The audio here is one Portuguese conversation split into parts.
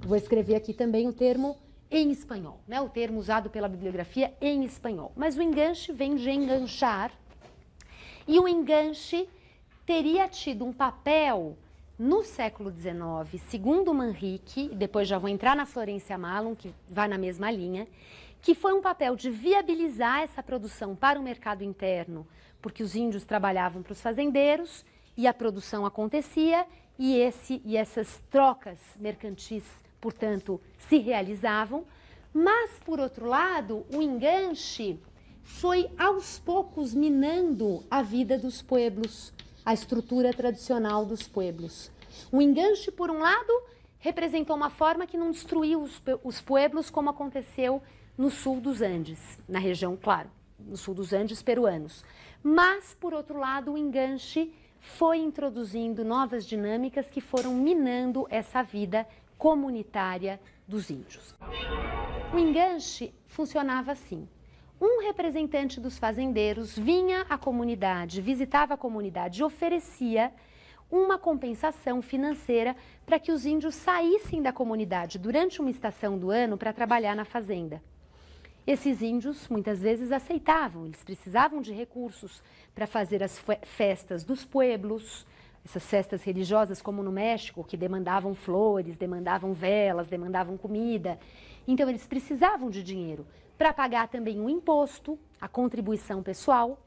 Vou escrever aqui também o termo em espanhol, né? O termo usado pela bibliografia em espanhol. Mas o enganche vem de enganchar, e o enganche teria tido um papel no século XIX, segundo Manrique, e depois já vou entrar na Florencia Mahlon, que vai na mesma linha, que foi um papel de viabilizar essa produção para o mercado interno, porque os índios trabalhavam para os fazendeiros e a produção acontecia, e essas trocas mercantis, portanto, se realizavam. Mas, por outro lado, o enganche foi aos poucos minando a vida dos pueblos, a estrutura tradicional dos pueblos. O enganche, por um lado, representou uma forma que não destruiu os pueblos, como aconteceu no sul dos Andes, na região, claro, no sul dos Andes peruanos. Mas, por outro lado, o enganche foi introduzindo novas dinâmicas que foram minando essa vida comunitária dos índios. O enganche funcionava assim. Um representante dos fazendeiros vinha à comunidade, visitava a comunidade e oferecia uma compensação financeira para que os índios saíssem da comunidade durante uma estação do ano para trabalhar na fazenda. Esses índios muitas vezes aceitavam, eles precisavam de recursos para fazer as festas dos pueblos, essas festas religiosas como no México, que demandavam flores, demandavam velas, demandavam comida. Então eles precisavam de dinheiro para pagar também o imposto, a contribuição pessoal.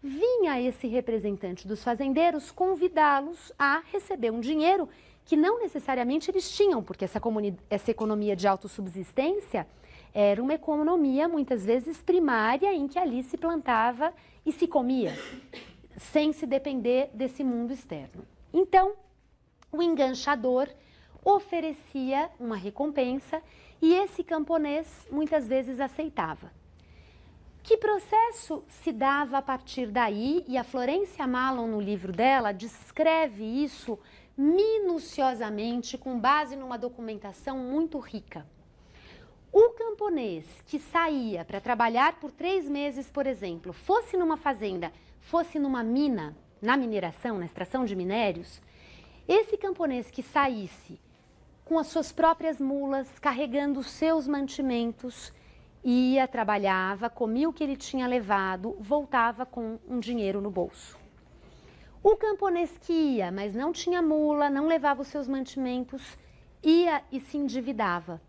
Vinha esse representante dos fazendeiros convidá-los a receber um dinheiro que não necessariamente eles tinham, porque essa economia de autossubsistência era uma economia muitas vezes primária, em que ali se plantava e se comia, sem se depender desse mundo externo. Então, o enganchador oferecia uma recompensa e esse camponês muitas vezes aceitava. Que processo se dava a partir daí? E a Florencia Mahlon, no livro dela, descreve isso minuciosamente, com base numa documentação muito rica. O camponês que saía para trabalhar por 3 meses, por exemplo, fosse numa fazenda, fosse numa mina, na mineração, na extração de minérios, esse camponês que saísse com as suas próprias mulas, carregando os seus mantimentos, ia, trabalhava, comia o que ele tinha levado, voltava com um dinheiro no bolso. O camponês que ia, mas não tinha mula, não levava os seus mantimentos, ia e se endividava.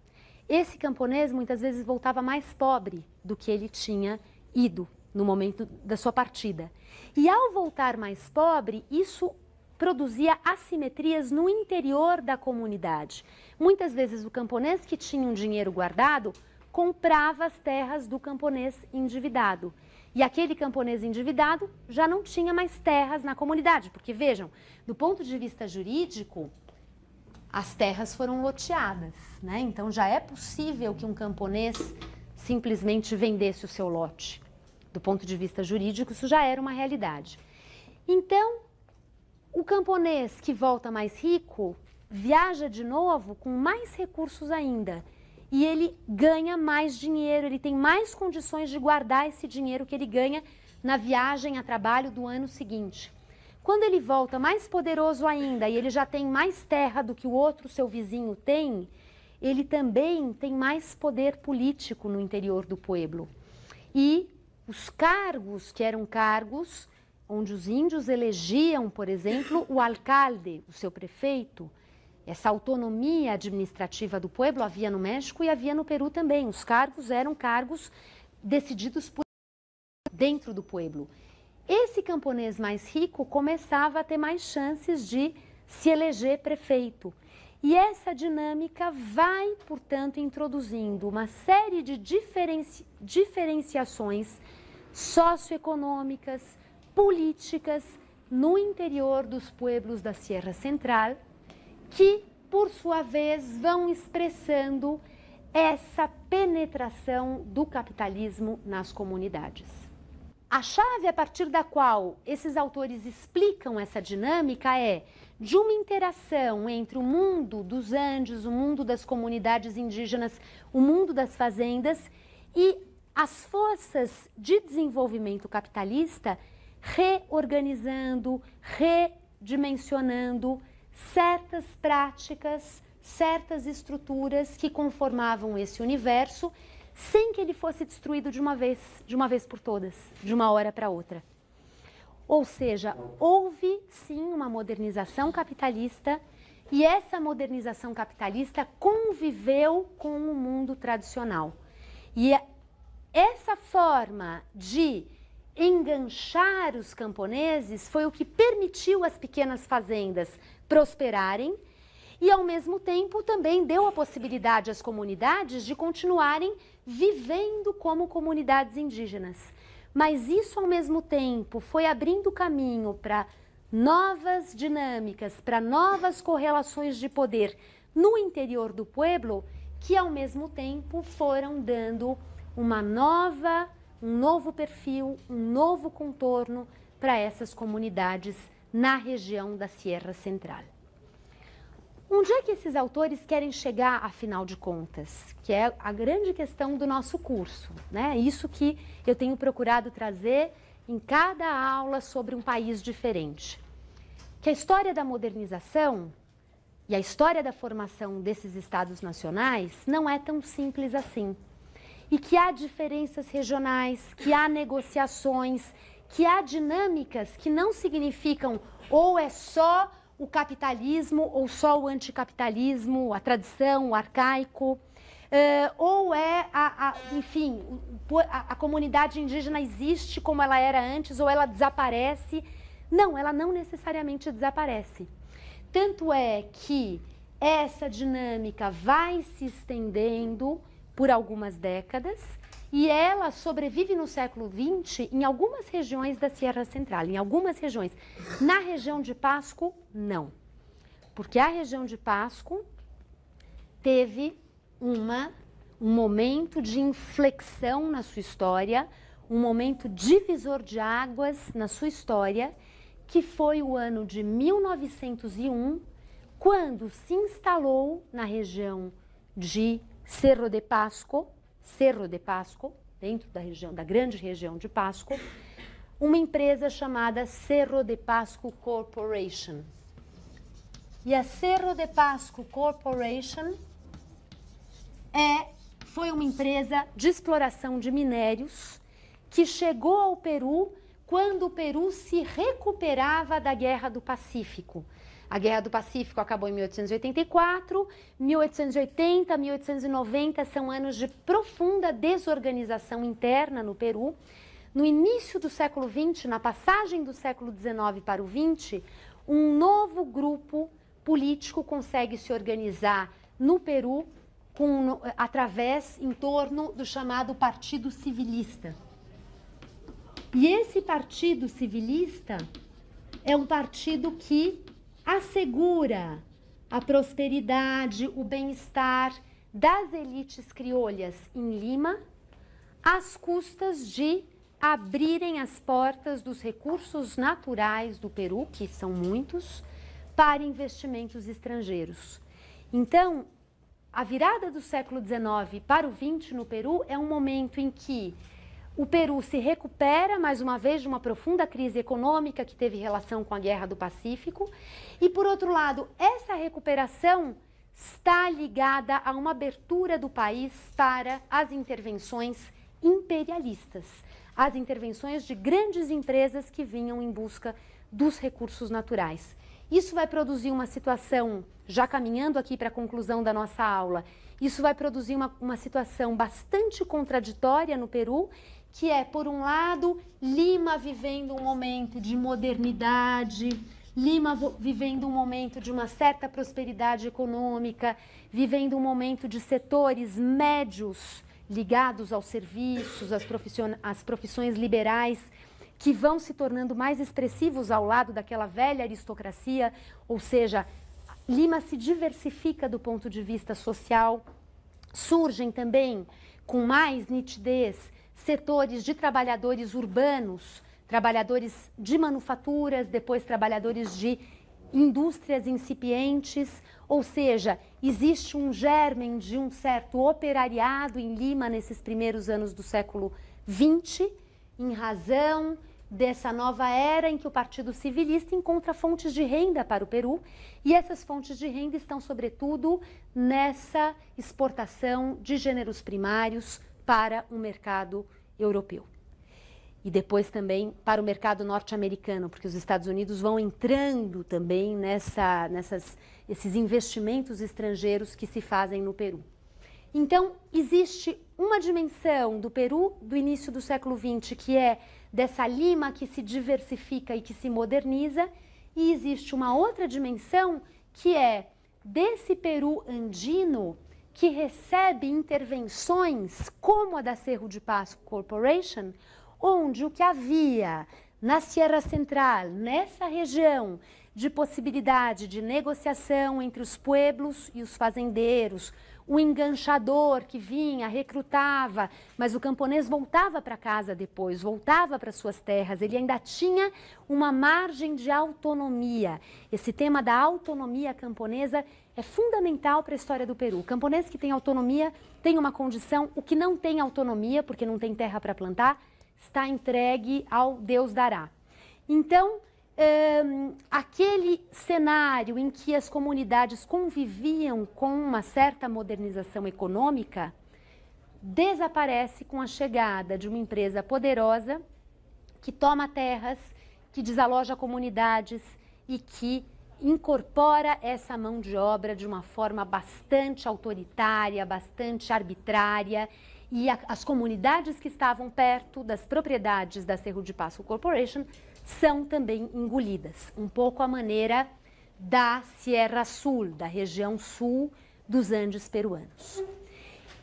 Esse camponês muitas vezes voltava mais pobre do que ele tinha ido no momento da sua partida. E ao voltar mais pobre, isso produzia assimetrias no interior da comunidade. Muitas vezes o camponês que tinha um dinheiro guardado comprava as terras do camponês endividado. E aquele camponês endividado já não tinha mais terras na comunidade, porque vejam, do ponto de vista jurídico, as terras foram loteadas, né? Então já é possível que um camponês simplesmente vendesse o seu lote. Do ponto de vista jurídico, isso já era uma realidade. Então, o camponês que volta mais rico viaja de novo com mais recursos ainda. E ele ganha mais dinheiro, ele tem mais condições de guardar esse dinheiro que ele ganha na viagem a trabalho do ano seguinte. Quando ele volta mais poderoso ainda e ele já tem mais terra do que o outro, seu vizinho, tem, ele também tem mais poder político no interior do pueblo. E os cargos, que eram cargos onde os índios elegiam, por exemplo, o alcalde, o seu prefeito, essa autonomia administrativa do pueblo havia no México e havia no Peru também. Os cargos eram cargos decididos por dentro do pueblo. Esse camponês mais rico começava a ter mais chances de se eleger prefeito. E essa dinâmica vai, portanto, introduzindo uma série de diferenciações socioeconômicas, políticas no interior dos pueblos da Sierra Central, que, por sua vez, vão expressando essa penetração do capitalismo nas comunidades. A chave a partir da qual esses autores explicam essa dinâmica é de uma interação entre o mundo dos Andes, o mundo das comunidades indígenas, o mundo das fazendas e as forças de desenvolvimento capitalista reorganizando, redimensionando certas práticas certas estruturas que conformavam esse universo, sem que ele fosse destruído de uma vez por todas, de uma hora para outra. Ou seja, houve sim uma modernização capitalista, e essa modernização capitalista conviveu com o mundo tradicional. E essa forma de enganchar os camponeses foi o que permitiu as pequenas fazendas prosperarem e, ao mesmo tempo, também deu a possibilidade às comunidades de continuarem vivendo como comunidades indígenas. Mas isso, ao mesmo tempo, foi abrindo caminho para novas dinâmicas, para novas correlações de poder no interior do pueblo, que, ao mesmo tempo, foram dando um novo perfil, um novo contorno para essas comunidades na região da Sierra Central. Onde é que esses autores querem chegar, afinal de contas? Que é a grande questão do nosso curso, né? Isso que eu tenho procurado trazer em cada aula sobre um país diferente. Que a história da modernização e a história da formação desses estados nacionais não é tão simples assim. E que há diferenças regionais, que há negociações, que há dinâmicas que não significam ou é só o capitalismo ou só o anticapitalismo, a tradição, o arcaico, ou é, enfim, a comunidade indígena existe como ela era antes ou ela desaparece. Não, ela não necessariamente desaparece. Tanto é que essa dinâmica vai se estendendo por algumas décadas e ela sobrevive no século XX em algumas regiões da Sierra Central, em algumas regiões. Na região de Pasco, não. Porque a região de Pasco teve um momento de inflexão na sua história, um momento divisor de águas na sua história, que foi o ano de 1901, quando se instalou na região de Cerro de Pasco, dentro da grande região de Pasco, uma empresa chamada Cerro de Pasco Corporation. E a Cerro de Pasco Corporation foi uma empresa de exploração de minérios que chegou ao Peru quando o Peru se recuperava da Guerra do Pacífico. A Guerra do Pacífico acabou em 1884, 1880, 1890 são anos de profunda desorganização interna no Peru. No início do século XX, na passagem do século XIX para o XX, um novo grupo político consegue se organizar no Peru em torno do chamado Partido Civilista. E esse Partido Civilista é um partido que assegura a prosperidade, o bem-estar das elites criolhas em Lima, às custas de abrirem as portas dos recursos naturais do Peru, que são muitos, para investimentos estrangeiros. Então, a virada do século XIX para o XX no Peru é um momento em que o Peru se recupera, mais uma vez, de uma profunda crise econômica que teve relação com a Guerra do Pacífico. E, por outro lado, essa recuperação está ligada a uma abertura do país para as intervenções imperialistas, as intervenções de grandes empresas que vinham em busca dos recursos naturais. Isso vai produzir uma situação, já caminhando aqui para a conclusão da nossa aula, isso vai produzir uma situação bastante contraditória no Peru, que é, por um lado, Lima vivendo um momento de modernidade, Lima vivendo um momento de uma certa prosperidade econômica, vivendo um momento de setores médios ligados aos serviços, às profissões liberais, que vão se tornando mais expressivos ao lado daquela velha aristocracia, ou seja, Lima se diversifica do ponto de vista social, surgem também com mais nitidez setores de trabalhadores urbanos, trabalhadores de manufaturas, depois trabalhadores de indústrias incipientes, ou seja, existe um germen de um certo operariado em Lima nesses primeiros anos do século XX, em razão dessa nova era em que o Partido Civilista encontra fontes de renda para o Peru, e essas fontes de renda estão, sobretudo, nessa exportação de gêneros primários para o mercado europeu. E depois também para o mercado norte-americano, porque os Estados Unidos vão entrando também esses investimentos estrangeiros que se fazem no Peru. Então, existe uma dimensão do Peru do início do século XX, que é dessa Lima que se diversifica e que se moderniza, e existe uma outra dimensão que é desse Peru andino que recebe intervenções como a da Cerro de Pasco Corporation, onde o que havia na Sierra Central, nessa região, de possibilidade de negociação entre os pueblos e os fazendeiros, o enganchador que vinha, recrutava, mas o camponês voltava para casa depois, voltava para suas terras, ele ainda tinha uma margem de autonomia. Esse tema da autonomia camponesa é fundamental para a história do Peru. O camponês que tem autonomia tem uma condição, o que não tem autonomia, porque não tem terra para plantar, está entregue ao Deus dará. Então, aquele cenário em que as comunidades conviviam com uma certa modernização econômica desaparece com a chegada de uma empresa poderosa que toma terras, que desaloja comunidades e que incorpora essa mão de obra de uma forma bastante autoritária, bastante arbitrária, e as comunidades que estavam perto das propriedades da Cerro de Pasco Corporation são também engolidas, um pouco à maneira da Sierra Sul, da região sul dos Andes peruanos.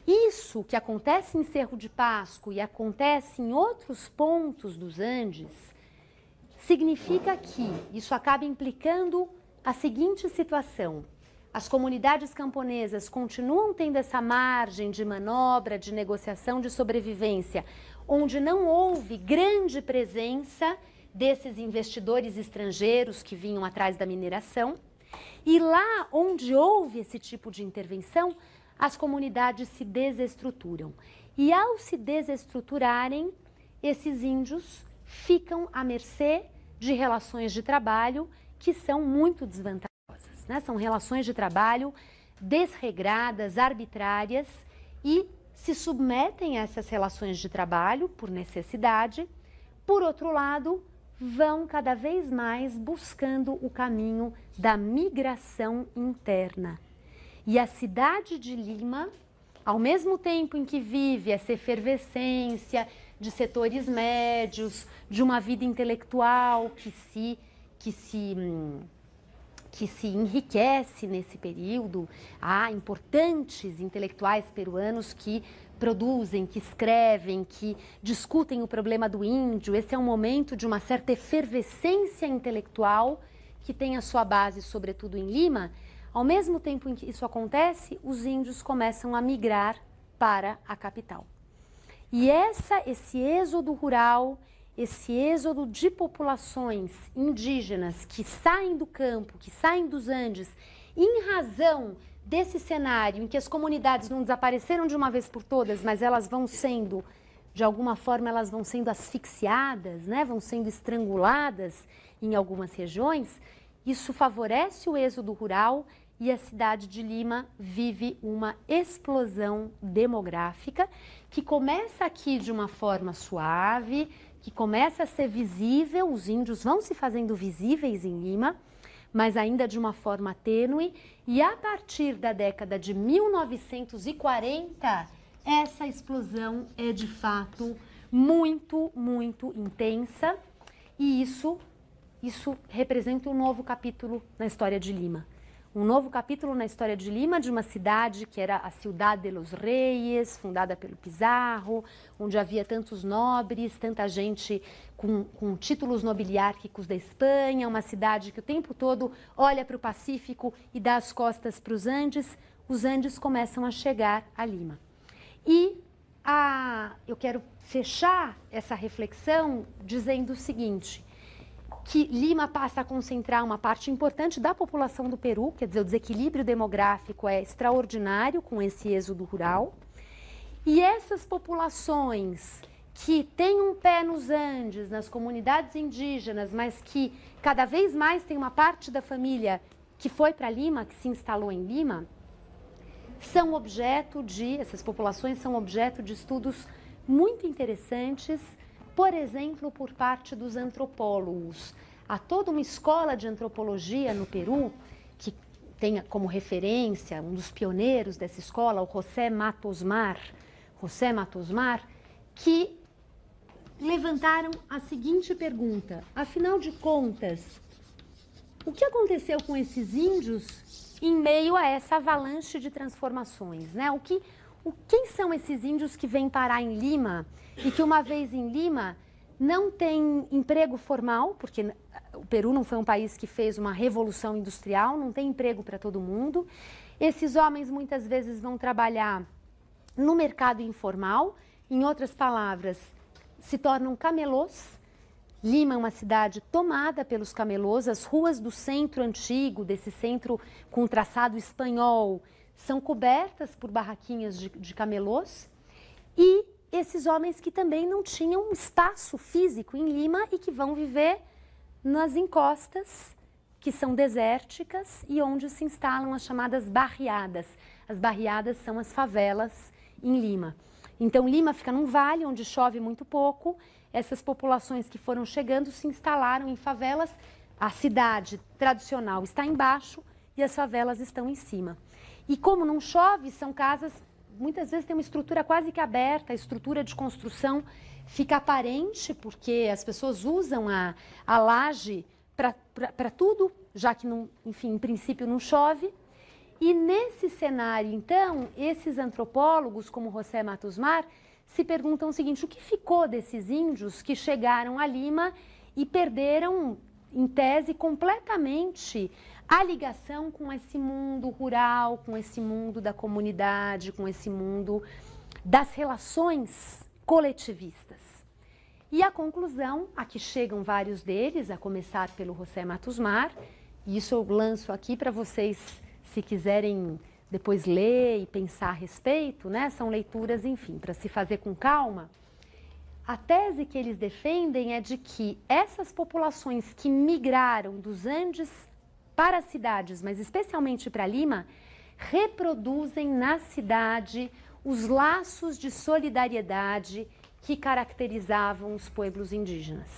Isso que acontece em Cerro de Pasco e acontece em outros pontos dos Andes, significa que isso acaba implicando a seguinte situação: as comunidades camponesas continuam tendo essa margem de manobra, de negociação, de sobrevivência, onde não houve grande presença desses investidores estrangeiros que vinham atrás da mineração. E lá onde houve esse tipo de intervenção, as comunidades se desestruturam. E ao se desestruturarem, esses índios ficam à mercê de relações de trabalho que são muito desvantajosas, né? São relações de trabalho desregradas, arbitrárias, e se submetem a essas relações de trabalho por necessidade. Por outro lado, vão cada vez mais buscando o caminho da migração interna. E a cidade de Lima, ao mesmo tempo em que vive essa efervescência de setores médios, de uma vida intelectual que se enriquece nesse período, há importantes intelectuais peruanos que produzem, que escrevem, que discutem o problema do índio. Esse é um momento de uma certa efervescência intelectual que tem a sua base, sobretudo, em Lima. Ao mesmo tempo em que isso acontece, os índios começam a migrar para a capital. E esse êxodo rural, esse êxodo de populações indígenas que saem do campo, que saem dos Andes, em razão desse cenário em que as comunidades não desapareceram de uma vez por todas, mas elas vão sendo, de alguma forma, elas vão sendo asfixiadas, né? Vão sendo estranguladas em algumas regiões, isso favorece o êxodo rural e a cidade de Lima vive uma explosão demográfica que começa aqui de uma forma suave, que começa a ser visível, os índios vão se fazendo visíveis em Lima, mas ainda de uma forma tênue, e a partir da década de 1940, essa explosão é de fato muito, muito intensa, e isso representa um novo capítulo na história de Lima. Um novo capítulo na história de Lima, de uma cidade que era a Ciudad de los Reyes, fundada pelo Pizarro, onde havia tantos nobres, tanta gente com títulos nobiliárquicos da Espanha, uma cidade que o tempo todo olha para o Pacífico e dá as costas para os Andes começam a chegar a Lima. E eu quero fechar essa reflexão dizendo o seguinte: que Lima passa a concentrar uma parte importante da população do Peru, quer dizer, o desequilíbrio demográfico é extraordinário com esse êxodo rural. E essas populações que tem um pé nos Andes, nas comunidades indígenas, mas que cada vez mais tem uma parte da família que foi para Lima, que se instalou em Lima, essas populações são objeto de estudos muito interessantes, por exemplo, por parte dos antropólogos. Há toda uma escola de antropologia no Peru, que tem como referência, um dos pioneiros dessa escola, o José Matos Mar, que levantaram a seguinte pergunta: afinal de contas, o que aconteceu com esses índios em meio a essa avalanche de transformações, né? Quem são esses índios que vêm parar em Lima e que, uma vez em Lima, não têm emprego formal, porque o Peru não foi um país que fez uma revolução industrial, não tem emprego para todo mundo. Esses homens muitas vezes vão trabalhar no mercado informal, em outras palavras, se tornam camelôs. Lima é uma cidade tomada pelos camelôs, as ruas do centro antigo, desse centro com traçado espanhol, são cobertas por barraquinhas de camelôs, e esses homens que também não tinham espaço físico em Lima e que vão viver nas encostas, que são desérticas e onde se instalam as chamadas barriadas. As barriadas são as favelas em Lima. Então, Lima fica num vale onde chove muito pouco. Essas populações que foram chegando se instalaram em favelas. A cidade tradicional está embaixo e as favelas estão em cima. E como não chove, são casas, muitas vezes tem uma estrutura quase que aberta, a estrutura de construção fica aparente, porque as pessoas usam a laje para tudo, já que, não, enfim, em princípio não chove. E nesse cenário, então, esses antropólogos, como José Matos Mar, se perguntam o seguinte: o que ficou desses índios que chegaram a Lima e perderam, em tese, completamente a ligação com esse mundo rural, com esse mundo da comunidade, com esse mundo das relações coletivistas? E a conclusão, a que chegam vários deles, a começar pelo José Matos Mar, e isso eu lanço aqui para vocês, se quiserem depois ler e pensar a respeito, né? São leituras, enfim, para se fazer com calma. A tese que eles defendem é de que essas populações que migraram dos Andes para as cidades, mas especialmente para Lima, reproduzem na cidade os laços de solidariedade que caracterizavam os pueblos indígenas.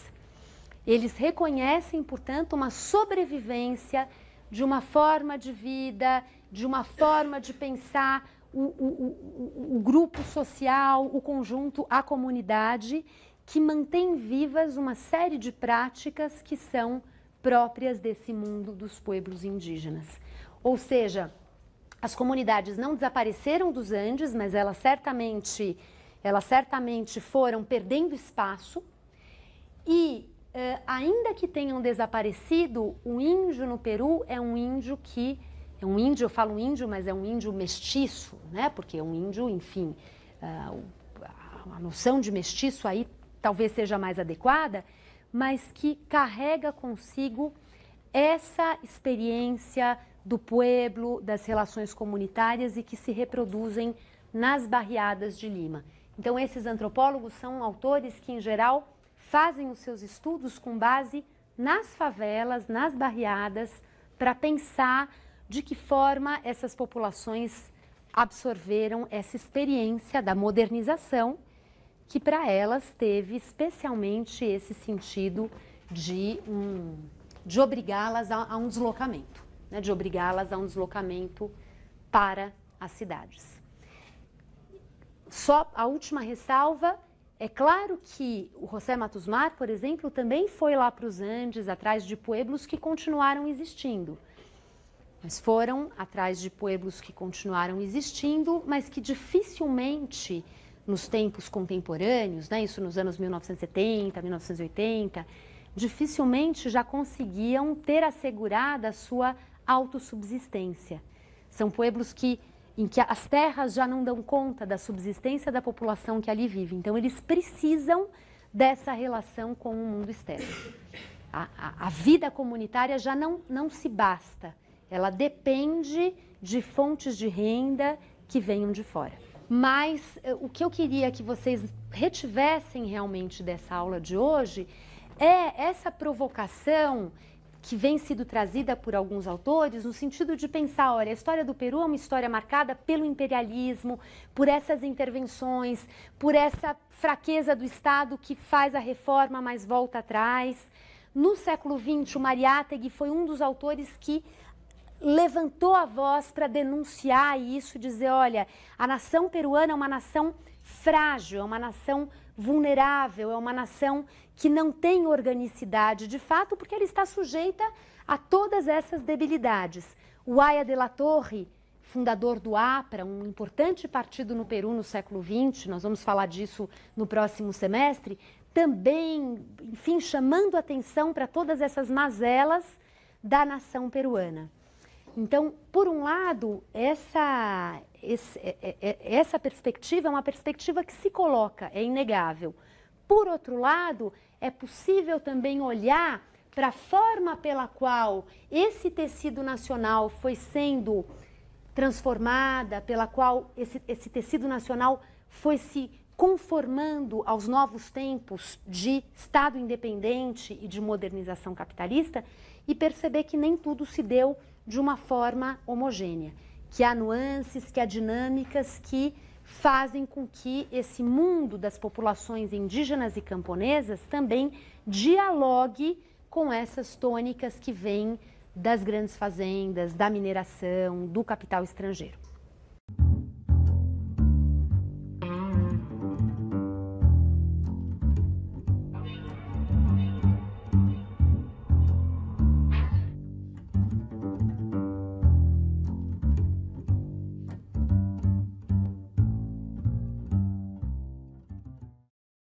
Eles reconhecem, portanto, uma sobrevivência de uma forma de vida, de uma forma de pensar o grupo social, o conjunto, a comunidade, que mantém vivas uma série de práticas que são próprias desse mundo dos pueblos indígenas. Ou seja, as comunidades não desapareceram dos Andes, mas elas certamente foram perdendo espaço e, ainda que tenham desaparecido, o índio no Peru é um índio que... É um índio, eu falo índio, mas é um índio mestiço, né? Porque é um índio, enfim, a noção de mestiço aí talvez seja mais adequada, mas que carrega consigo essa experiência do pueblo, das relações comunitárias e que se reproduzem nas barriadas de Lima. Então, esses antropólogos são autores que, em geral, fazem os seus estudos com base nas favelas, nas barriadas, para pensar de que forma essas populações absorveram essa experiência da modernização, que para elas teve especialmente esse sentido de obrigá-las a um deslocamento, né? De obrigá-las a um deslocamento para as cidades. Só a última ressalva, é claro que o José Matos Mar, por exemplo, também foi lá para os Andes, atrás de pueblos que continuaram existindo. Mas foram atrás de pueblos que continuaram existindo, mas que dificilmente, nos tempos contemporâneos, né, isso nos anos 1970, 1980, dificilmente já conseguiam ter assegurada a sua autossubsistência. São pueblos em que as terras já não dão conta da subsistência da população que ali vive. Então, eles precisam dessa relação com o mundo externo. A vida comunitária já não se basta. Ela depende de fontes de renda que venham de fora. Mas o que eu queria que vocês retivessem realmente dessa aula de hoje é essa provocação que vem sido trazida por alguns autores no sentido de pensar, olha, a história do Peru é uma história marcada pelo imperialismo, por essas intervenções, por essa fraqueza do Estado que faz a reforma, mas volta atrás. No século XX, o Mariátegui foi um dos autores que levantou a voz para denunciar isso, dizer, olha, a nação peruana é uma nação frágil, é uma nação vulnerável, é uma nação que não tem organicidade de fato, porque ela está sujeita a todas essas debilidades. O Aya de la Torre, fundador do APRA, um importante partido no Peru no século XX, nós vamos falar disso no próximo semestre, também, enfim, chamando atenção para todas essas mazelas da nação peruana. Então, por um lado, essa perspectiva é uma perspectiva que se coloca, é inegável. Por outro lado, é possível também olhar para a forma pela qual esse tecido nacional foi sendo transformada, pela qual esse tecido nacional foi se conformando aos novos tempos de Estado independente e de modernização capitalista e perceber que nem tudo se deu de uma forma homogênea, que há nuances, que há dinâmicas que fazem com que esse mundo das populações indígenas e camponesas também dialogue com essas tônicas que vêm das grandes fazendas, da mineração, do capital estrangeiro.